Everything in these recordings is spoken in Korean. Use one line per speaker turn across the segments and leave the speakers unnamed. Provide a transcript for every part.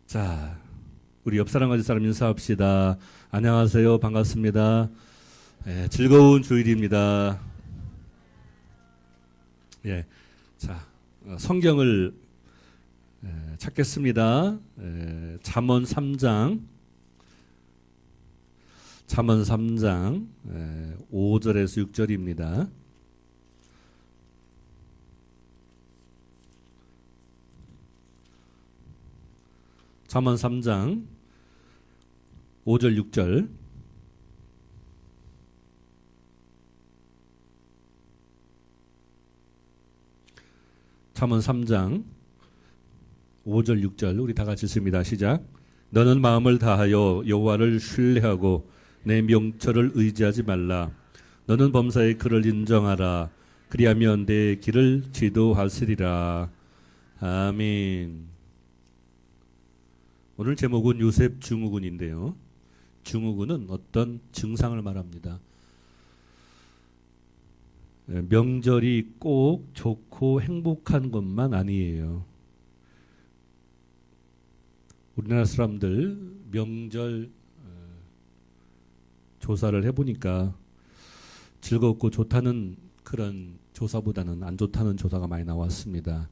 자, 우리 옆 사람 가지 사람 인사합시다. 안녕하세요. 반갑습니다. 즐거운 주일입니다. 예, 자, 성경을 찾겠습니다. 잠언 3장 5절에서 6절입니다. 잠언 3장 5절 6절. 잠언 3장 5절 6절 우리 다 같이 읽습니다. 시작. 너는 마음을 다하여 여호와를 신뢰하고 내 명철을 의지하지 말라. 너는 범사의 그를 인정하라. 그리하면 내 길을 지도하시리라. 아멘. 오늘 제목은 요셉 증후군인데요. 증후군은 어떤 증상을 말합니다. 명절이 꼭 좋고 행복한 것만 아니에요. 우리나라 사람들 명절 조사를 해보니까 즐겁고 좋다는 그런 조사보다는 안 좋다는 조사가 많이 나왔습니다.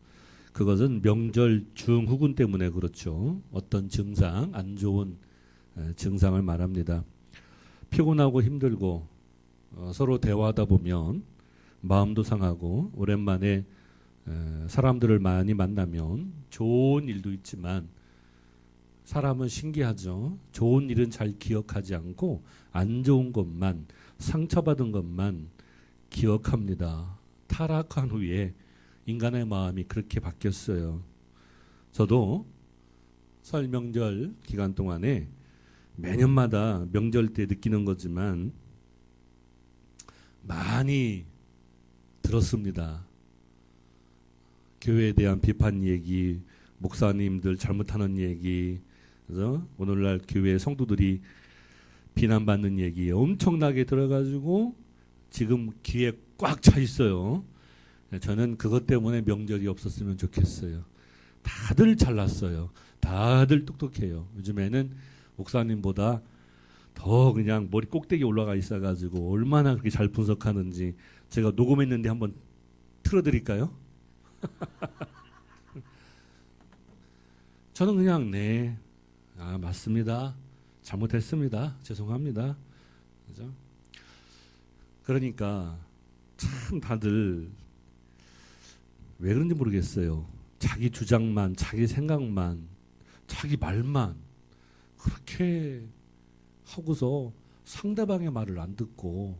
그것은 명절 증후군 때문에 그렇죠. 어떤 증상, 안 좋은 증상을 말합니다. 피곤하고 힘들고 서로 대화하다 보면 마음도 상하고 오랜만에 사람들을 많이 만나면 좋은 일도 있지만 사람은 신기하죠. 좋은 일은 잘 기억하지 않고 안 좋은 것만, 상처받은 것만 기억합니다. 타락한 후에 인간의 마음이 그렇게 바뀌었어요. 저도 설 명절 기간 동안에 매년마다 명절 때 느끼는 거지만 많이 들었습니다. 교회에 대한 비판 얘기, 목사님들 잘못하는 얘기, 그래서 오늘날 교회 성도들이 비난받는 얘기 엄청나게 들어가지고 지금 귀에 꽉 차 있어요. 저는 그것 때문에 명절이 없었으면 좋겠어요. 다들 잘났어요. 다들 똑똑해요. 요즘에는 목사님보다 더 그냥 머리 꼭대기 올라가 있어가지고 얼마나 그렇게 잘 분석하는지 제가 녹음했는데 한번 틀어드릴까요? 저는 그냥 맞습니다. 잘못했습니다. 죄송합니다. 그죠? 그러니까 참 다들 왜 그런지 모르겠어요. 자기 주장만, 자기 생각만, 자기 말만 그렇게 하고서 상대방의 말을 안 듣고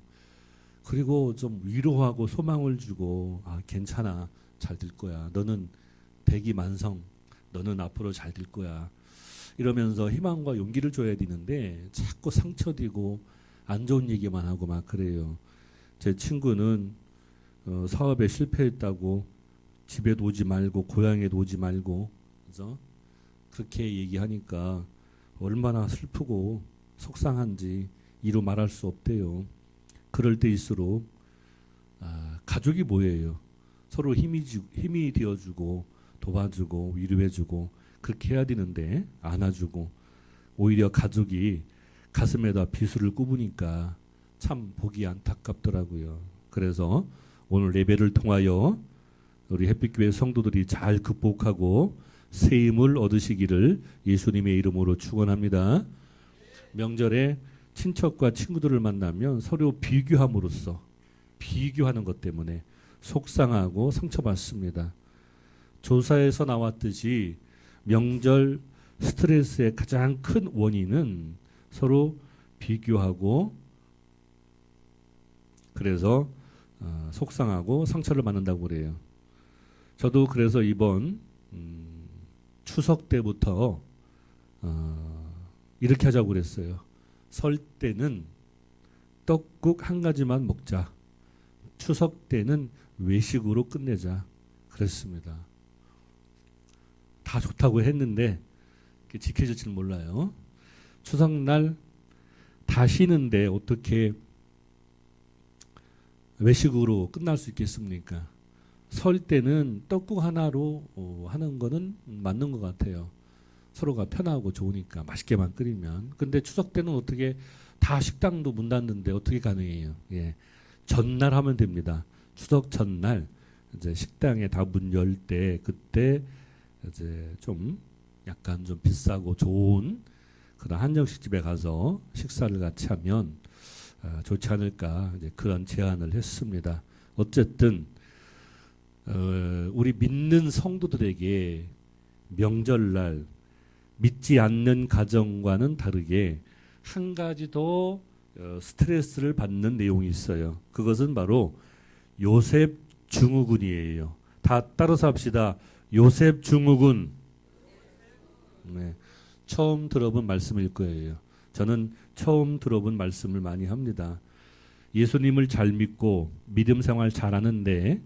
그리고 좀 위로하고 소망을 주고 괜찮아. 잘 될 거야. 너는 대기만성. 너는 앞으로 잘 될 거야. 이러면서 희망과 용기를 줘야 되는데 자꾸 상처되고 안 좋은 얘기만 하고 막 그래요. 제 친구는 사업에 실패했다고 집에도 오지 말고 고향에도 오지 말고 그죠? 그렇게 얘기하니까 얼마나 슬프고 속상한지 이루 말할 수 없대요. 그럴 때일수록 가족이 뭐예요? 서로 힘이 되어주고 도와주고 위로해주고 그렇게 해야 되는데 안아주고 오히려 가족이 가슴에다 비수를 꼽으니까 참 보기 안타깝더라고요. 그래서 오늘 예배를 통하여 우리 햇빛교회 성도들이 잘 극복하고 새 힘을 얻으시기를 예수님의 이름으로 축원합니다. 명절에 친척과 친구들을 만나면 서로 비교함으로써 비교하는 것 때문에 속상하고 상처받습니다. 조사에서 나왔듯이 명절 스트레스의 가장 큰 원인은 서로 비교하고 그래서 속상하고 상처를 받는다고 그래요. 저도 그래서 이번 추석 때부터 이렇게 하자고 그랬어요. 설 때는 떡국 한 가지만 먹자. 추석 때는 외식으로 끝내자. 그랬습니다. 다 좋다고 했는데 지켜질지는 몰라요. 추석날 다 쉬는데 어떻게 외식으로 끝날 수 있겠습니까? 설 때는 떡국 하나로 하는 거는 맞는 것 같아요. 서로가 편하고 좋으니까 맛있게만 끓이면. 근데 추석 때는 어떻게 다 식당도 문 닫는데 어떻게 가능해요? 예. 전날 하면 됩니다. 추석 전날 이제 식당에 다 문 열 때 그때 이제 좀 약간 좀 비싸고 좋은 그런 한정식 집에 가서 식사를 같이 하면 좋지 않을까 이제 그런 제안을 했습니다. 어쨌든 우리 믿는 성도들에게 명절날 믿지 않는 가정과는 다르게 한 가지 더 스트레스를 받는 내용이 있어요. 그것은 바로 요셉 증후군이에요. 다 따라서 합시다. 요셉 증후군. 네, 처음 들어본 말씀일 거예요. 저는 처음 들어본 말씀을 많이 합니다. 예수님을 잘 믿고 믿음 생활 잘하는데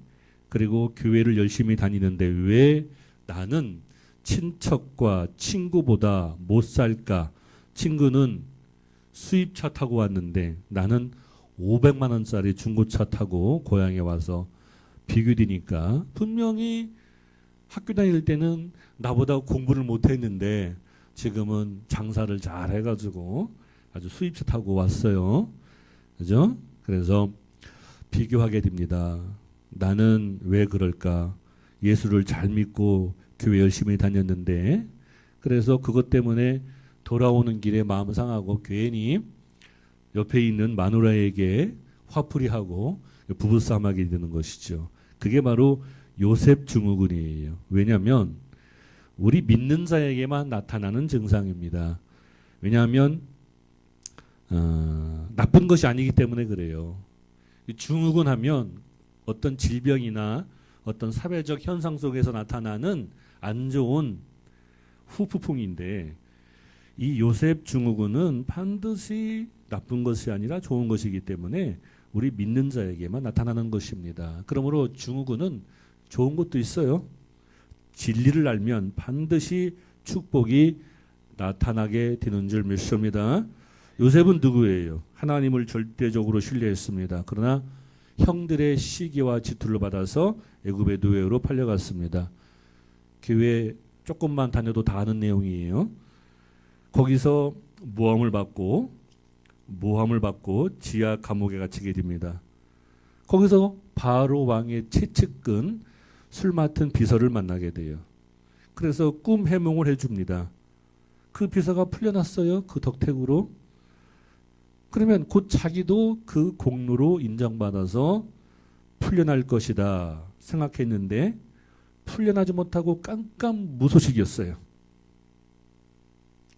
그리고 교회를 열심히 다니는데 왜 나는 친척과 친구보다 못 살까? 친구는 수입차 타고 왔는데 나는 500만 원짜리 중고차 타고 고향에 와서 비교되니까 분명히 학교 다닐 때는 나보다 공부를 못했는데 지금은 장사를 잘 해가지고 아주 수입차 타고 왔어요. 그죠? 그래서 비교하게 됩니다. 나는 왜 그럴까? 예수를 잘 믿고 교회 열심히 다녔는데 그래서 그것 때문에 돌아오는 길에 마음 상하고 괜히 옆에 있는 마누라에게 화풀이하고 부부싸움하게 되는 것이죠. 그게 바로 요셉 증후군이에요. 왜냐하면 우리 믿는 자에게만 나타나는 증상입니다. 왜냐하면 나쁜 것이 아니기 때문에 그래요. 증후군 하면 어떤 질병이나 어떤 사회적 현상 속에서 나타나는 안 좋은 후폭풍인데 이 요셉 증후군은 반드시 나쁜 것이 아니라 좋은 것이기 때문에 우리 믿는 자에게만 나타나는 것입니다. 그러므로 증후군은 좋은 것도 있어요. 진리를 알면 반드시 축복이 나타나게 되는 줄 믿습니다. 요셉은 누구예요? 하나님을 절대적으로 신뢰했습니다. 그러나 형들의 시기와 지투를 받아서 애굽의 노예로 팔려갔습니다. 교회 조금만 다녀도 다 아는 내용이에요. 거기서 모함을 받고 지하 감옥에 갇히게 됩니다. 거기서 바로 왕의 최측근 술 맡은 비서를 만나게 돼요. 그래서 꿈 해몽을 해줍니다. 그 비서가 풀려났어요. 그 덕택으로. 그러면 곧 자기도 그 공로로 인정받아서 풀려날 것이다 생각했는데 풀려나지 못하고 깜깜무소식이었어요.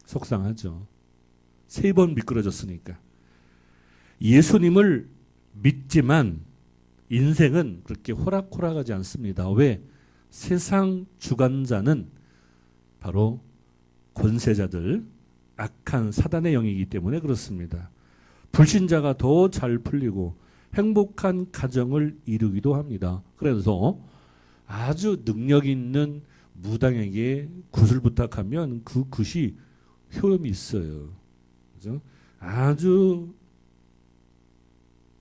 속상하죠. 3번 미끄러졌으니까. 예수님을 믿지만 인생은 그렇게 호락호락하지 않습니다. 왜? 세상 주관자는 바로 권세자들, 악한 사단의 영이기 때문에 그렇습니다. 불신자가 더 잘 풀리고 행복한 가정을 이루기도 합니다. 그래서 아주 능력 있는 무당에게 굿을 부탁하면 그 굿이 효험이 있어요. 그죠? 아주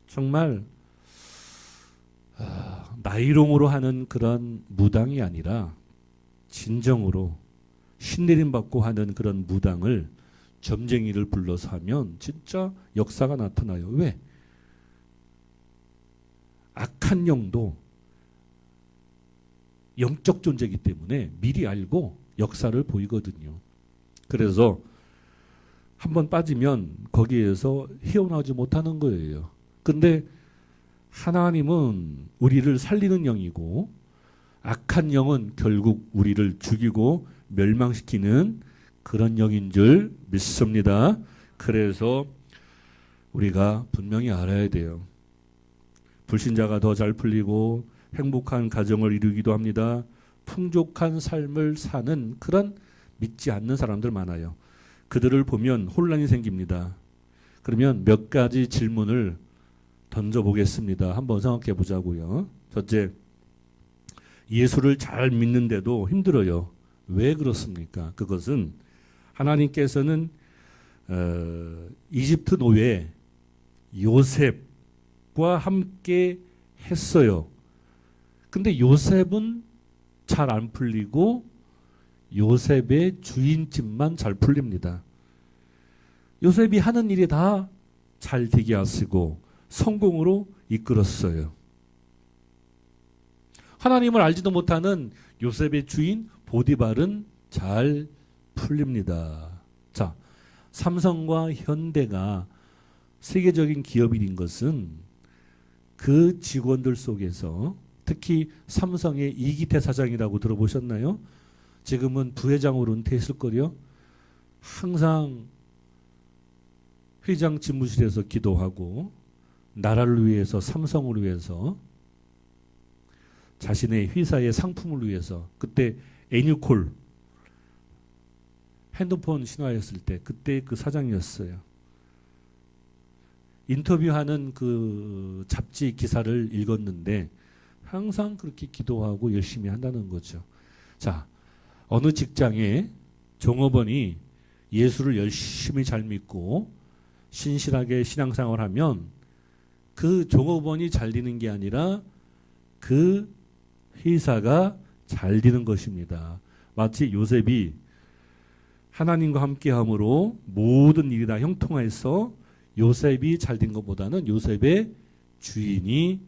정말 나이롱으로 하는 그런 무당이 아니라 진정으로 신내림 받고 하는 그런 무당을 점쟁이를 불러서 하면 진짜 역사가 나타나요. 왜? 악한 영도 영적 존재이기 때문에 미리 알고 역사를 보이거든요. 그래서 한번 빠지면 거기에서 헤어나오지 못하는 거예요. 근데 하나님은 우리를 살리는 영이고 악한 영은 결국 우리를 죽이고 멸망시키는 그런 영인 줄 믿습니다. 그래서 우리가 분명히 알아야 돼요. 불신자가 더 잘 풀리고 행복한 가정을 이루기도 합니다. 풍족한 삶을 사는 그런 믿지 않는 사람들 많아요. 그들을 보면 혼란이 생깁니다. 그러면 몇 가지 질문을 던져보겠습니다. 한번 생각해 보자고요. 첫째, 예수를 잘 믿는데도 힘들어요. 왜 그렇습니까? 그것은 하나님께서는 이집트 노예 요셉과 함께 했어요. 근데 요셉은 잘 안 풀리고 요셉의 주인집만 잘 풀립니다. 요셉이 하는 일이 다 잘 되게 하시고 성공으로 이끌었어요. 하나님을 알지도 못하는 요셉의 주인 보디발은 잘 풀립니다. 자, 삼성과 현대가 세계적인 기업인 것은 그 직원들 속에서 특히 삼성의 이기태 사장이라고 들어보셨나요? 지금은 부회장으로 은퇴했을 거요. 항상 회장 집무실에서 기도하고 나라를 위해서 삼성을 위해서 자신의 회사의 상품을 위해서 그때 애니콜 핸드폰 신화였을 때 그때 그 사장이었어요. 인터뷰하는 그 잡지 기사를 읽었는데 항상 그렇게 기도하고 열심히 한다는 거죠. 자, 어느 직장에 종업원이 예수를 열심히 잘 믿고 신실하게 신앙생활하면 그 종업원이 잘 되는 게 아니라 그 회사가 잘 되는 것입니다. 마치 요셉이 하나님과 함께함으로 모든 일이 다 형통해서 요셉이 잘 된 것보다는 요셉의 주인이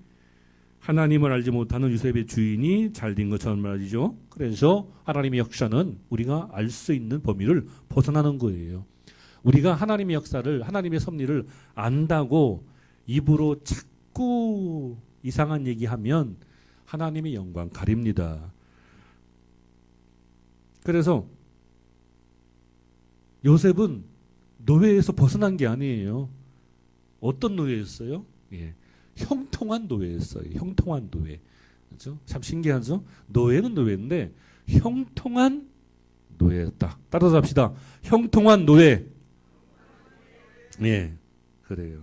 하나님을 알지 못하는 요셉의 주인이 잘 된 것처럼 말이죠. 그래서 하나님의 역사는 우리가 알 수 있는 범위를 벗어나는 거예요. 우리가 하나님의 역사를 하나님의 섭리를 안다고 입으로 자꾸 이상한 얘기하면 하나님의 영광 가립니다. 그래서 요셉은 노예에서 벗어난 게 아니에요. 어떤 노예였어요? 예, 형통한 노예였어요. 형통한 노예. 그렇죠? 참 신기하죠? 노예는 노예인데 형통한 노예였다. 따라서 합시다. 형통한 노예. 예, 그래요.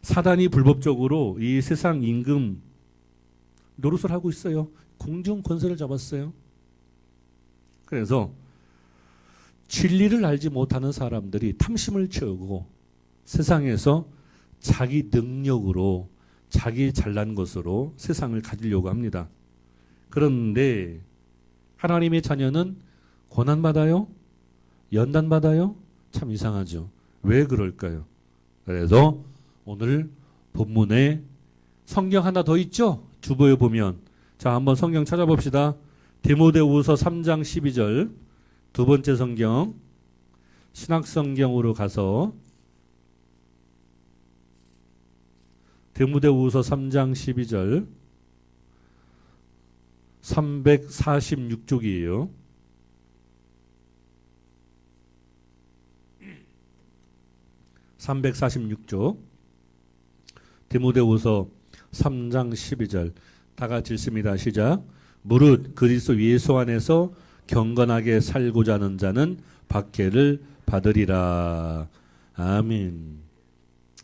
사단이 불법적으로 이 세상 임금 노릇을 하고 있어요. 공중 권세를 잡았어요. 그래서 진리를 알지 못하는 사람들이 탐심을 채우고 세상에서 자기 능력으로 자기 잘난 것으로 세상을 가지려고 합니다. 그런데 하나님의 자녀는 고난받아요? 연단받아요? 참 이상하죠. 왜 그럴까요? 그래서 오늘 본문에 성경 하나 더 있죠? 주보에 보면 자 한번 성경 찾아봅시다. 디모데후서 3장 12절 두 번째 성경 신학성경으로 가서 디모데후서 3장 12절 346쪽이에요. (346쪽) 디모데후서 3장 12절 다 같이 읽습니다. 시작. 무릇 그리스도 예수 안에서 경건하게 살고자 하는 자는 박해를 받으리라. 아멘.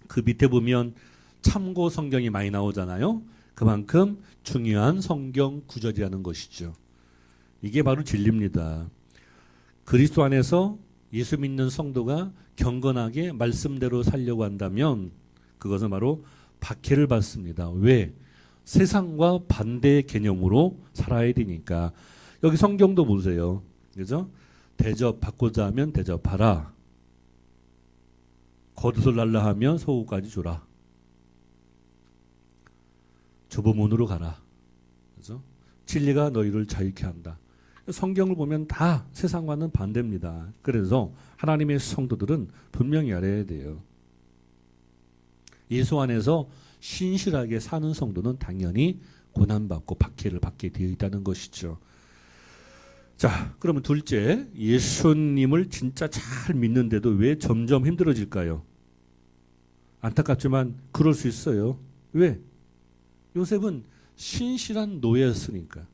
그 밑에 보면 참고 성경이 많이 나오잖아요. 그만큼 중요한 성경 구절이라는 것이죠. 이게 바로 진리입니다. 그리스도 안에서 예수 믿는 성도가 경건하게 말씀대로 살려고 한다면 그것은 바로 박해를 받습니다. 왜? 세상과 반대의 개념으로 살아야 되니까. 여기 성경도 보세요. 그죠? 대접받고자 하면 대접하라. 겉옷을 달라 하면 속옷까지 주라. 좁은 문으로 가라. 그죠? 진리가 너희를 자유케 한다. 성경을 보면 다 세상과는 반대입니다. 그래서 하나님의 성도들은 분명히 알아야 돼요. 예수 안에서 신실하게 사는 성도는 당연히 고난받고 박해를 받게 되어 있다는 것이죠. 자, 그러면 둘째, 예수님을 진짜 잘 믿는데도 왜 점점 힘들어질까요? 안타깝지만 그럴 수 있어요. 왜? 요셉은 신실한 노예였으니까.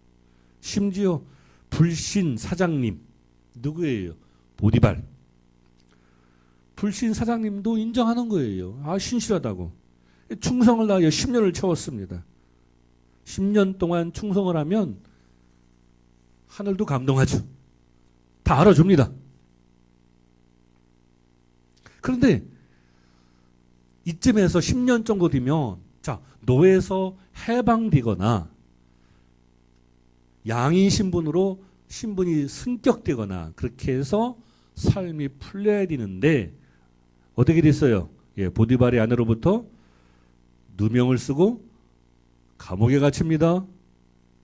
심지어 불신 사장님 누구예요? 보디발. 불신 사장님도 인정하는 거예요. 아, 신실하다고. 충성을 다하여 10년을 채웠습니다. 10년 동안 충성을 하면 하늘도 감동하죠. 다 알아줍니다. 그런데 이쯤에서 10년 정도 되면 자, 노예에서 해방되거나 양인 신분으로 신분이 승격되거나 그렇게 해서 삶이 풀려야 되는데 어떻게 됐어요? 예, 보디발의 아내로부터 누명을 쓰고 감옥에 갇힙니다.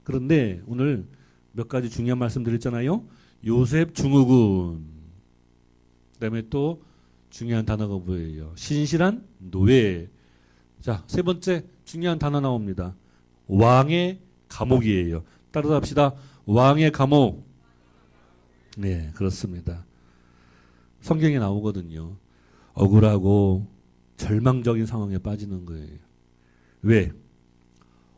그런데 오늘 몇 가지 중요한 말씀 드렸잖아요. 요셉 증후군. 그다음에 또 중요한 단어가 뭐예요? 신실한 노예. 자, 세 번째 중요한 단어 나옵니다. 왕의 감옥이에요. 따라서 합시다. 왕의 감옥. 네, 그렇습니다. 성경에 나오거든요. 억울하고 절망적인 상황에 빠지는 거예요. 왜?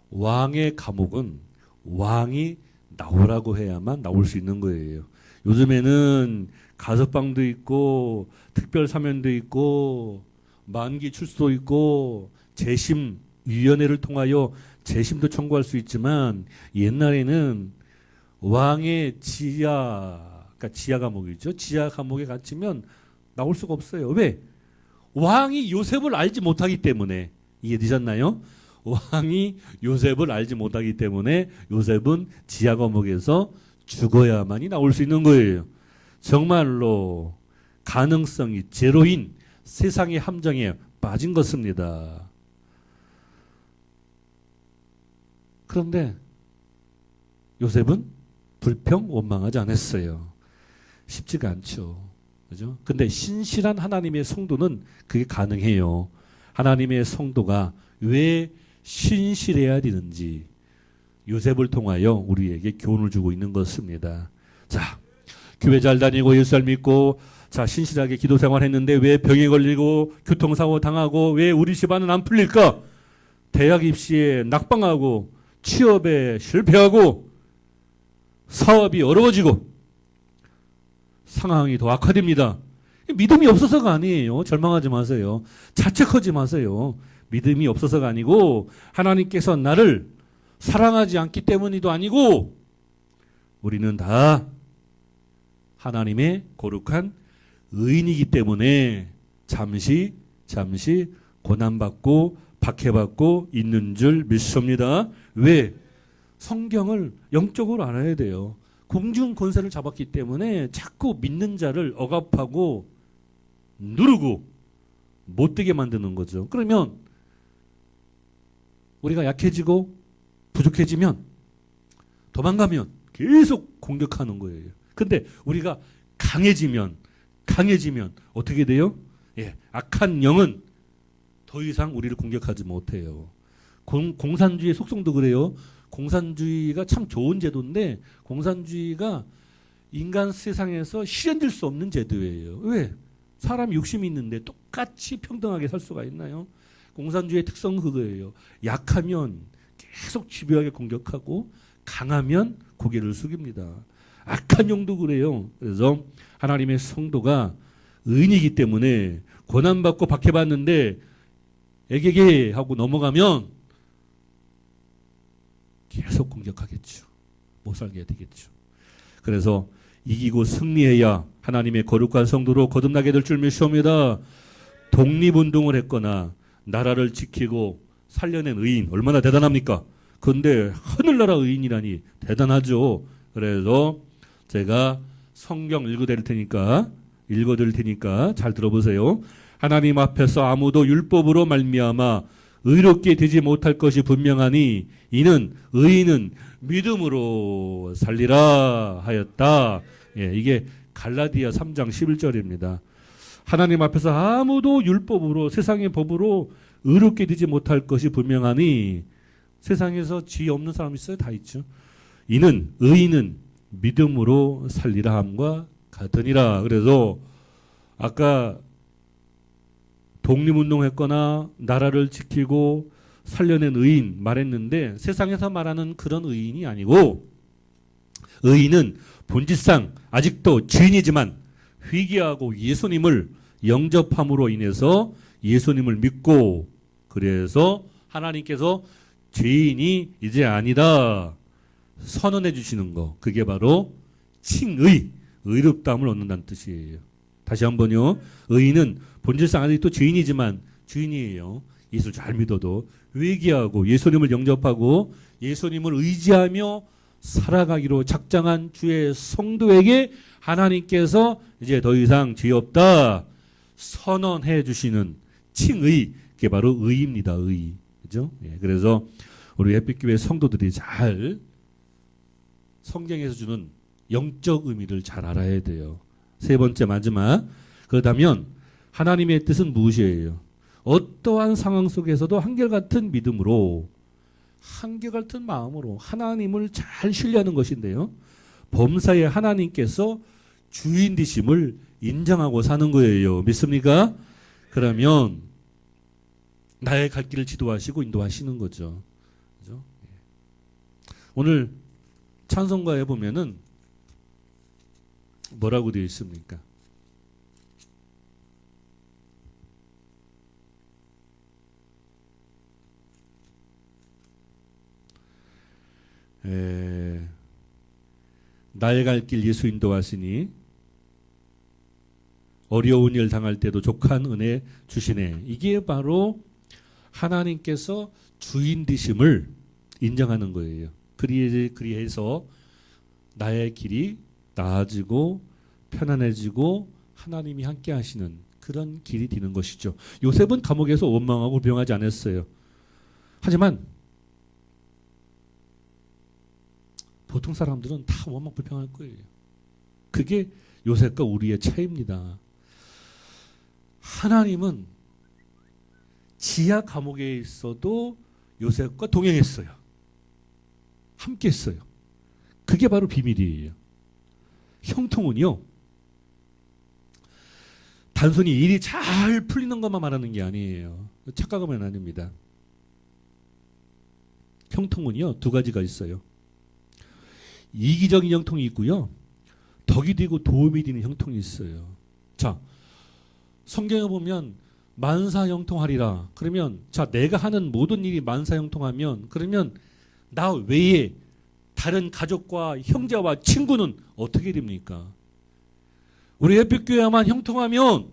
왕의 감옥은 왕이 나오라고 해야만 나올 수 있는 거예요. 요즘에는 가석방도 있고 특별 사면도 있고 만기 출소도 있고 재심위원회를 통하여 재심도 청구할 수 있지만 옛날에는 왕의 그러니까 지하 감옥이죠. 지하 감옥에 갇히면 나올 수가 없어요. 왜? 왕이 요셉을 알지 못하기 때문에. 이해되셨나요? 왕이 요셉을 알지 못하기 때문에 요셉은 지하 감옥에서 죽어야만이 나올 수 있는 거예요. 정말로 가능성이 제로인 세상의 함정에 빠진 것입니다. 그런데 요셉은 불평 원망하지 않았어요. 쉽지가 않죠. 그죠? 근데 신실한 하나님의 성도는 그게 가능해요. 하나님의 성도가 왜 신실해야 되는지 요셉을 통하여 우리에게 교훈을 주고 있는 것입니다. 자, 교회 잘 다니고 예수 잘 믿고 자, 신실하게 기도 생활했는데 왜 병에 걸리고 교통사고 당하고 왜 우리 집안은 안 풀릴까? 대학 입시에 낙방하고 취업에 실패하고 사업이 어려워지고 상황이 더 악화됩니다. 믿음이 없어서가 아니에요. 절망하지 마세요. 자책하지 마세요. 믿음이 없어서가 아니고 하나님께서 나를 사랑하지 않기 때문이도 아니고 우리는 다 하나님의 거룩한 의인이기 때문에 잠시 고난받고 박해받고 있는 줄 믿습니다. 왜? 성경을 영적으로 알아야 돼요. 공중 권세를 잡았기 때문에 자꾸 믿는 자를 억압하고 누르고 못되게 만드는 거죠. 그러면 우리가 약해지고 부족해지면 도망가면 계속 공격하는 거예요. 근데 우리가 강해지면 어떻게 돼요? 예, 악한 영은 더 이상 우리를 공격하지 못해요. 공산주의 속성도 그래요. 공산주의가 참 좋은 제도인데 공산주의가 인간 세상에서 실현될 수 없는 제도예요. 왜? 사람이 욕심이 있는데 똑같이 평등하게 살 수가 있나요? 공산주의의 특성은 그거예요. 약하면 계속 집요하게 공격하고 강하면 고개를 숙입니다. 악한 영도 그래요. 그래서 하나님의 성도가 의인이기 때문에 고난받고 박해받는데 애게게 하고 넘어가면 계속 공격하겠죠. 못 살게 되겠죠. 그래서 이기고 승리해야 하나님의 거룩한 성도로 거듭나게 될 줄 믿습니다. 독립운동을 했거나 나라를 지키고 살려낸 의인 얼마나 대단합니까? 그런데 하늘나라 의인이라니 대단하죠. 그래서 제가 성경 읽어드릴 테니까 잘 들어보세요. 하나님 앞에서 아무도 율법으로 말미암아 의롭게 되지 못할 것이 분명하니 이는 의인은 믿음으로 살리라 하였다. 예, 이게 갈라디아 3장 11절입니다. 하나님 앞에서 아무도 율법으로 세상의 법으로 의롭게 되지 못할 것이 분명하니 세상에서 죄 없는 사람 있어요? 다 있죠. 이는 의인은 믿음으로 살리라 함과 같으니라. 그래서 아까 독립운동했거나 나라를 지키고 살려낸 의인 말했는데 세상에서 말하는 그런 의인이 아니고 의인은 본질상 아직도 죄인이지만 회개하고 예수님을 영접함으로 인해서 예수님을 믿고 그래서 하나님께서 죄인이 이제 아니다 선언해 주시는 거 그게 바로 칭의 의롭다함을 얻는다는 뜻이에요. 다시 한번요. 의인은 본질상 아직도 죄인이지만 죄인이에요. 예수를 잘 믿어도 회개하고 예수님을 영접하고 예수님을 의지하며 살아가기로 작정한 주의 성도에게 하나님께서 이제 더 이상 죄 없다 선언해 주시는 칭의, 그게 바로 의입니다. 의. 그죠? 예, 그래서 우리 햇빛교회 성도들이 잘 성경에서 주는 영적 의미를 잘 알아야 돼요. 세 번째 마지막. 그렇다면 하나님의 뜻은 무엇이에요? 어떠한 상황 속에서도 한결같은 믿음으로 한결같은 마음으로 하나님을 잘 신뢰하는 것인데요. 범사에 하나님께서 주인 되심을 인정하고 사는 거예요. 믿습니까? 그러면 나의 갈 길을 지도하시고 인도하시는 거죠. 그죠? 오늘 찬송가에 보면은 뭐라고 되어 있습니까? 나의 갈 길 예수 인도하시니 어려운 일 당할 때도 족한 은혜 주시네. 이게 바로 하나님께서 주인 되심을 인정하는 거예요. 그리해서 나의 길이 나아지고 편안해지고 하나님이 함께 하시는 그런 길이 되는 것이죠. 요셉은 감옥에서 원망하고 불평하지 않았어요. 하지만 보통 사람들은 다 원망 불평할 거예요. 그게 요셉과 우리의 차이입니다. 하나님은 지하 감옥에 있어도 요셉과 동행했어요. 함께 했어요. 그게 바로 비밀이에요. 형통은요, 단순히 일이 잘 풀리는 것만 말하는 게 아니에요. 착각하면 아닙니다. 형통은요, 두 가지가 있어요. 이기적인 형통이 있고요, 덕이 되고 도움이 되는 형통이 있어요. 자, 성경에 보면 만사형통하리라. 그러면 자, 내가 하는 모든 일이 만사형통하면 그러면 나 외에 다른 가족과 형제와 친구는 어떻게 됩니까? 우리 햇빛교회만 형통하면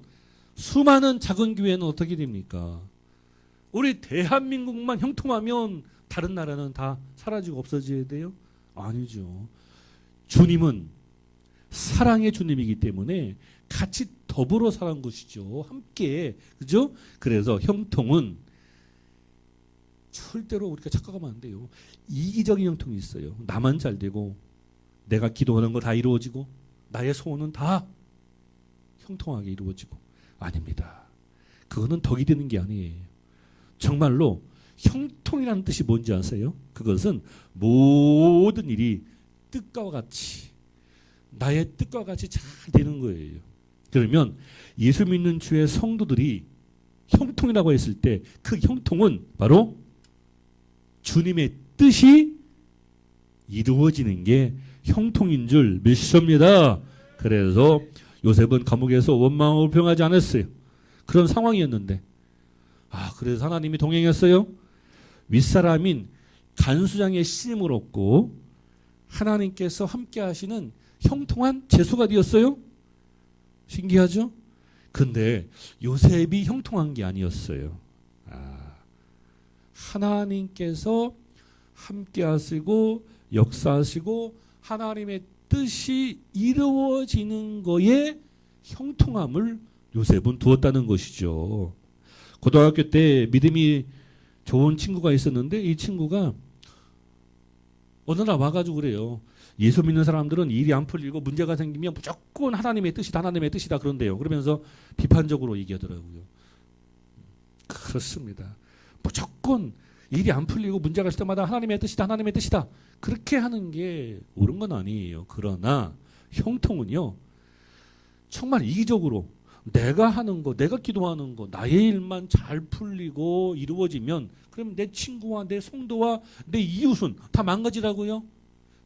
수많은 작은 교회는 어떻게 됩니까? 우리 대한민국만 형통하면 다른 나라는 다 사라지고 없어져야 돼요? 아니죠. 주님은 사랑의 주님이기 때문에 같이 더불어 사는 것이죠. 함께. 그죠? 그래서 형통은 절대로 우리가 착각하면 안 돼요. 이기적인 형통이 있어요. 나만 잘 되고 내가 기도하는 거 다 이루어지고 나의 소원은 다 형통하게 이루어지고. 아닙니다. 그거는 덕이 되는 게 아니에요. 정말로 형통이라는 뜻이 뭔지 아세요? 그것은 모든 일이 뜻과 같이 나의 뜻과 같이 잘 되는 거예요. 그러면 예수 믿는 주의 성도들이 형통이라고 했을 때 그 형통은 바로 주님의 뜻이 이루어지는 게 형통인 줄 믿습니다. 그래서 요셉은 감옥에서 원망하고 불평하지 않았어요. 그런 상황이었는데, 그래서 하나님이 동행했어요. 윗사람인 간수장의 신임을 얻고 하나님께서 함께 하시는 형통한 제수가 되었어요. 신기하죠? 근데 요셉이 형통한 게 아니었어요. 하나님께서 함께 하시고 역사하시고 하나님의 뜻이 이루어지는 거에 형통함을 요셉은 두었다는 것이죠. 고등학교 때 믿음이 좋은 친구가 있었는데 이 친구가 어느 날 와가지고 그래요. 예수 믿는 사람들은 일이 안 풀리고 문제가 생기면 무조건 하나님의 뜻이다, 하나님의 뜻이다 그런대요. 그러면서 비판적으로 얘기하더라고요. 그렇습니다. 무조건 일이 안 풀리고 문제가 있을 때마다 하나님의 뜻이다, 하나님의 뜻이다. 그렇게 하는 게 옳은 건 아니에요. 그러나 형통은요, 정말 이기적으로 내가 하는 거, 내가 기도하는 거, 나의 일만 잘 풀리고 이루어지면 그럼 내 친구와 내 성도와 내 이웃은 다 망가지라고요?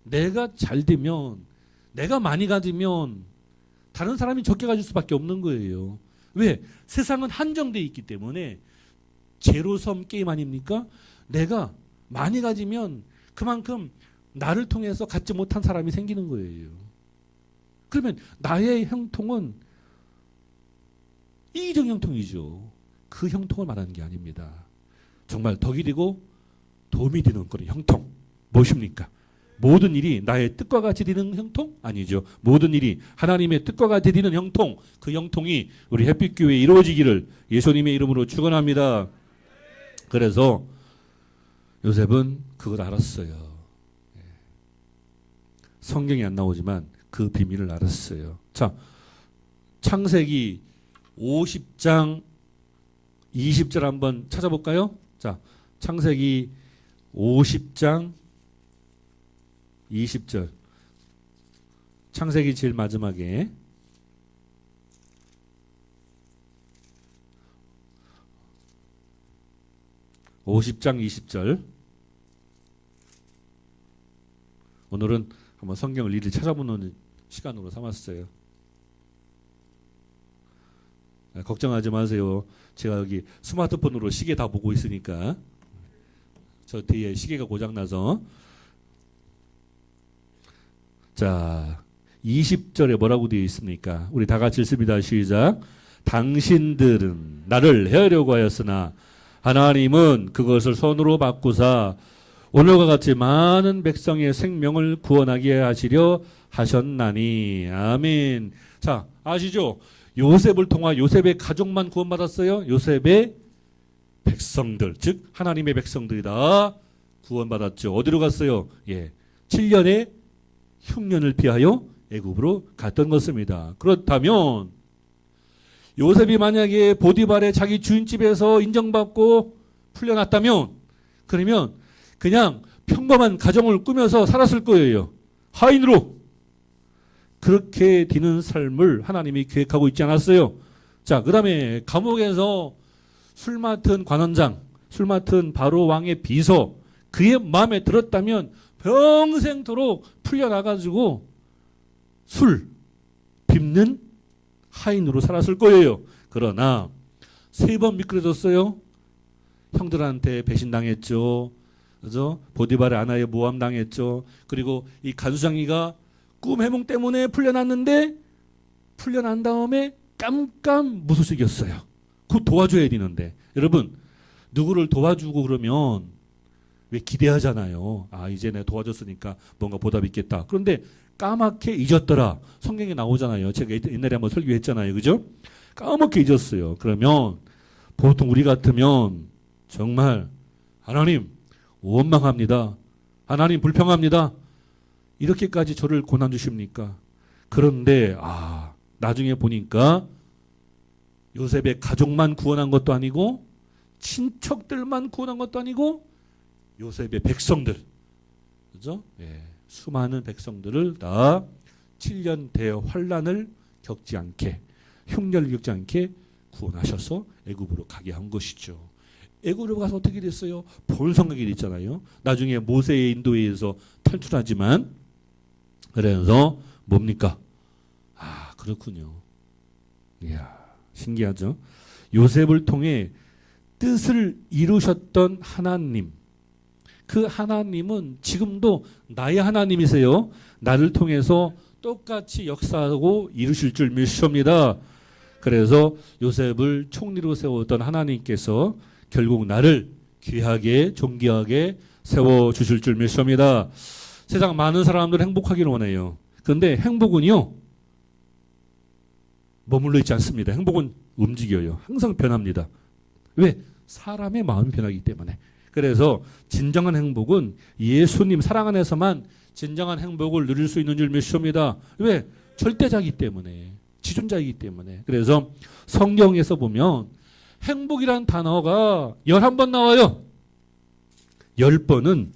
내가 잘 되면, 내가 많이 가지면 다른 사람이 적게 가질 수밖에 없는 거예요. 왜? 세상은 한정되어 있기 때문에 제로섬 게임 아닙니까? 내가 많이 가지면 그만큼 나를 통해서 갖지 못한 사람이 생기는 거예요. 그러면 나의 형통은 이기적 형통이죠. 그 형통을 말하는 게 아닙니다. 정말 덕이 되고 도움이 되는 그런 형통. 무엇입니까? 모든 일이 나의 뜻과 같이 되는 형통? 아니죠. 모든 일이 하나님의 뜻과 같이 되는 형통, 그 형통이 우리 햇빛교회에 이루어지기를 예수님의 이름으로 축원합니다. 그래서 요셉은 그걸 알았어요. 성경이 안 나오지만 그 비밀을 알았어요. 자, 창세기 50장 20절 한번 찾아볼까요? 자, 창세기 50장 20절. 창세기 제일 마지막에 (50장 20절) 오늘은 한번 성경을 일일이 찾아보는 시간으로 삼았어요. 걱정하지 마세요. 제가 여기 스마트폰으로 시계 다 보고 있으니까. 저 뒤에 시계가 고장나서. 자, 20절에 뭐라고 되어 있습니까? 우리 다 같이 읽습니다. 시작. 당신들은 나를 해하려고 하였으나 하나님은 그것을 손으로 바꾸사 오늘과 같이 많은 백성의 생명을 구원하게 하시려 하셨나니. 아멘. 자, 아시죠? 요셉을 통하 요셉의 가족만 구원받았어요. 요셉의 백성들, 즉 하나님의 백성들이 다 구원받았죠. 어디로 갔어요? 7년의 흉년을 피하여 애굽으로 갔던 것입니다. 그렇다면 요셉이 만약에 보디발의 자기 주인집에서 인정받고 풀려났다면, 그러면 그냥 평범한 가정을 꾸며서 살았을 거예요. 하인으로. 그렇게 되는 삶을 하나님이 계획하고 있지 않았어요. 자, 그 다음에 감옥에서 술 맡은 관원장, 술 맡은 바로 왕의 비서, 그의 마음에 들었다면 평생토록 풀려나가지고 술 빚는 하인으로 살았을 거예요. 그러나 3번 미끄러졌어요. 형들한테 배신당했죠. 그죠? 보디발의 아나에 모함당했죠. 그리고 이 간수장이가 꿈 해몽 때문에 풀려났는데 풀려난 다음에 깜깜 무소식이었어요. 그 도와줘야 되는데. 여러분, 누구를 도와주고 그러면 왜 기대하잖아요. 아, 이제 내가 도와줬으니까 뭔가 보답이 있겠다. 그런데 까맣게 잊었더라. 성경에 나오잖아요. 제가 옛날에 한번 설교했잖아요. 그죠? 까맣게 잊었어요. 그러면 보통 우리 같으면 정말 하나님 원망합니다. 하나님 불평합니다. 이렇게까지 저를 고난 주십니까? 그런데 나중에 보니까 요셉의 가족만 구원한 것도 아니고 친척들만 구원한 것도 아니고 요셉의 백성들, 그죠? 수많은 백성들을 다 7년 대환란을 겪지 않게, 흉년을 겪지 않게 구원하셔서 애굽으로 가게 한 것이죠. 애굽으로 가서 어떻게 됐어요? 본성하게 됐잖아요. 나중에 모세의 인도에 의해서 탈출하지만, 그래서 뭡니까? 그렇군요. 이야, 신기하죠? 요셉을 통해 뜻을 이루셨던 하나님, 그 하나님은 지금도 나의 하나님이세요. 나를 통해서 똑같이 역사하고 이루실 줄 믿습니다. 그래서 요셉을 총리로 세웠던 하나님께서 결국 나를 귀하게 존귀하게 세워주실 줄 믿습니다. 세상 많은 사람들 행복하기를 원해요. 그런데 행복은요, 머물러 있지 않습니다. 행복은 움직여요. 항상 변합니다. 왜? 사람의 마음이 변하기 때문에. 그래서 진정한 행복은 예수님 사랑 안에서만 진정한 행복을 누릴 수 있는 줄 믿습니다. 왜? 절대자이기 때문에, 지존자이기 때문에. 그래서 성경에서 보면 행복이란 단어가 11번 나와요. 10번은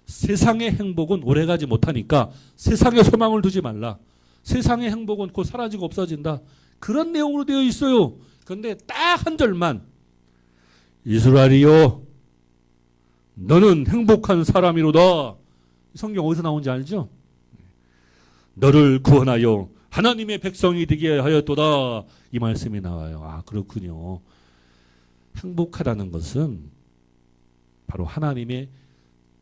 세상의 행복은 오래가지 못하니까 세상에 소망을 두지 말라. 세상의 행복은 곧 사라지고 없어진다. 그런 내용으로 되어 있어요. 그런데 딱 한 절만, 이스라엘이여 너는 행복한 사람이로다. 성경 어디서 나온지 알죠? 너를 구원하여 하나님의 백성이 되게 하였도다. 이 말씀이 나와요. 그렇군요. 행복하다는 것은 바로 하나님의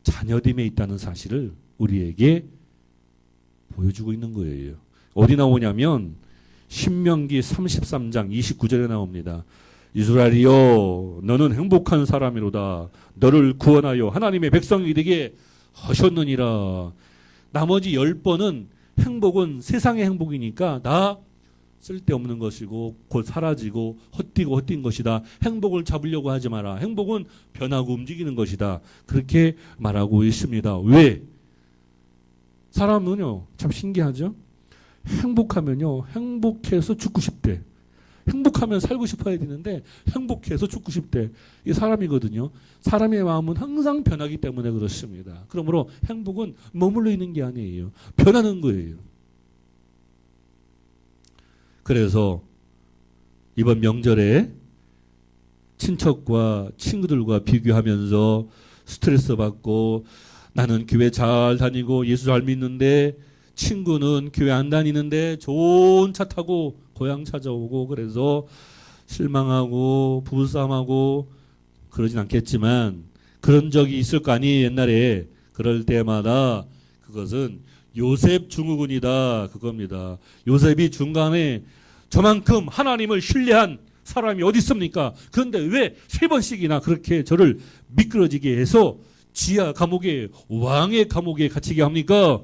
자녀됨에 있다는 사실을 우리에게 보여주고 있는 거예요. 어디 나오냐면 신명기 33장 29절에 나옵니다. 이스라엘이여 너는 행복한 사람이로다. 너를 구원하여 하나님의 백성이 되게 하셨느니라. 나머지 10번은 행복은 세상의 행복이니까 나 쓸데없는 것이고 곧 사라지고 헛뛴 것이다. 행복을 잡으려고 하지 마라. 행복은 변하고 움직이는 것이다. 그렇게 말하고 있습니다. 왜? 사람은요, 참 신기하죠? 행복하면요, 행복해서 죽고 싶대. 행복하면 살고 싶어야 되는데 행복해서 죽고 싶대. 이게 사람이거든요. 사람의 마음은 항상 변하기 때문에 그렇습니다. 그러므로 행복은 머물러 있는 게 아니에요. 변하는 거예요. 그래서 이번 명절에 친척과 친구들과 비교하면서 스트레스 받고 나는 교회 잘 다니고 예수 잘 믿는데 친구는 교회 안 다니는데 좋은 차 타고 고향 찾아오고 그래서 실망하고 부부싸움하고 그러진 않겠지만 그런 적이 있을 거 아니에요. 옛날에. 그럴 때마다 그것은 요셉 증후군이다. 그겁니다. 요셉이 중간에 저만큼 하나님을 신뢰한 사람이 어디 있습니까? 그런데 왜 3번씩이나 그렇게 저를 미끄러지게 해서 지하 감옥에 왕의 감옥에 갇히게 합니까?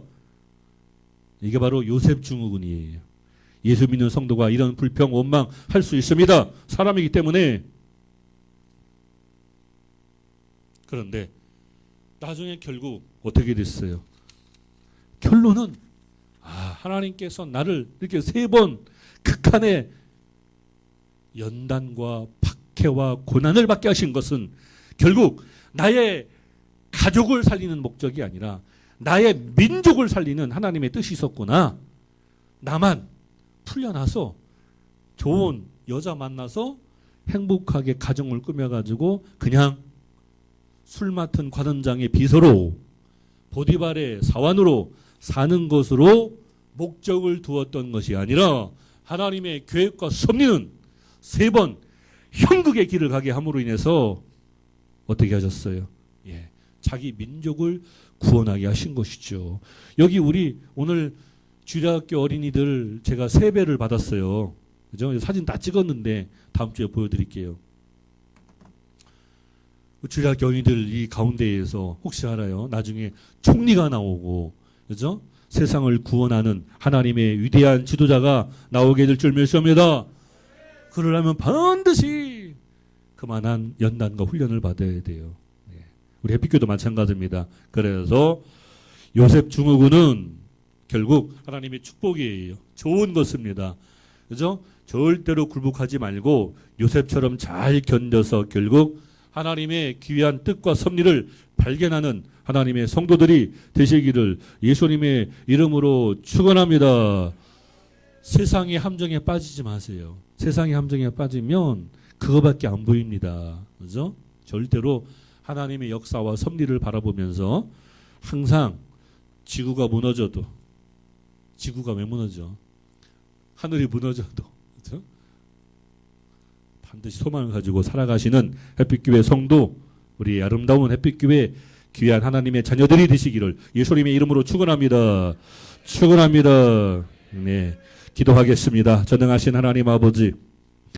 이게 바로 요셉 증후군이에요. 예수 믿는 성도가 이런 불평, 원망 할 수 있습니다. 사람이기 때문에. 그런데 나중에 결국 어떻게 됐어요? 결론은 하나님께서 나를 이렇게 3번 극한의 연단과 박해와 고난을 받게 하신 것은 결국 나의 가족을 살리는 목적이 아니라 나의 민족을 살리는 하나님의 뜻이 있었구나. 나만 풀려나서 좋은 여자 만나서 행복하게 가정을 꾸며가지고 그냥 술 맡은 관원장의 비서로 보디발의 사환으로 사는 것으로 목적을 두었던 것이 아니라 하나님의 계획과 섭리는 3번 형극의 길을 가게 함으로 인해서 어떻게 하셨어요? 자기 민족을 구원하게 하신 것이죠. 여기 우리 오늘 주일학교 어린이들 제가 세배를 받았어요. 그죠? 사진 다 찍었는데 다음 주에 보여드릴게요. 주일학교 어린이들 이 가운데에서 혹시 알아요? 나중에 총리가 나오고, 그죠? 세상을 구원하는 하나님의 위대한 지도자가 나오게 될 줄 믿습니다. 그러려면 반드시 그만한 연단과 훈련을 받아야 돼요. 우리 햇빛교도 마찬가지입니다. 그래서 요셉 증후군은 결국 하나님의 축복이에요. 좋은 것입니다. 그죠? 절대로 굴복하지 말고 요셉처럼 잘 견뎌서 결국 하나님의 귀한 뜻과 섭리를 발견하는 하나님의 성도들이 되시기를 예수님의 이름으로 축원합니다. 세상의 함정에 빠지지 마세요. 세상의 함정에 빠지면 그거밖에 안 보입니다. 그죠? 절대로 하나님의 역사와 섭리를 바라보면서 항상 지구가 무너져도, 지구가 왜 무너져? 하늘이 무너져도, 그렇죠? 반드시 소망을 가지고 살아가시는 햇빛교회 성도, 우리 아름다운 햇빛교회 귀한 하나님의 자녀들이 되시기를 예수님의 이름으로 축원합니다. 축원합니다. 네, 기도하겠습니다. 전능하신 하나님 아버지,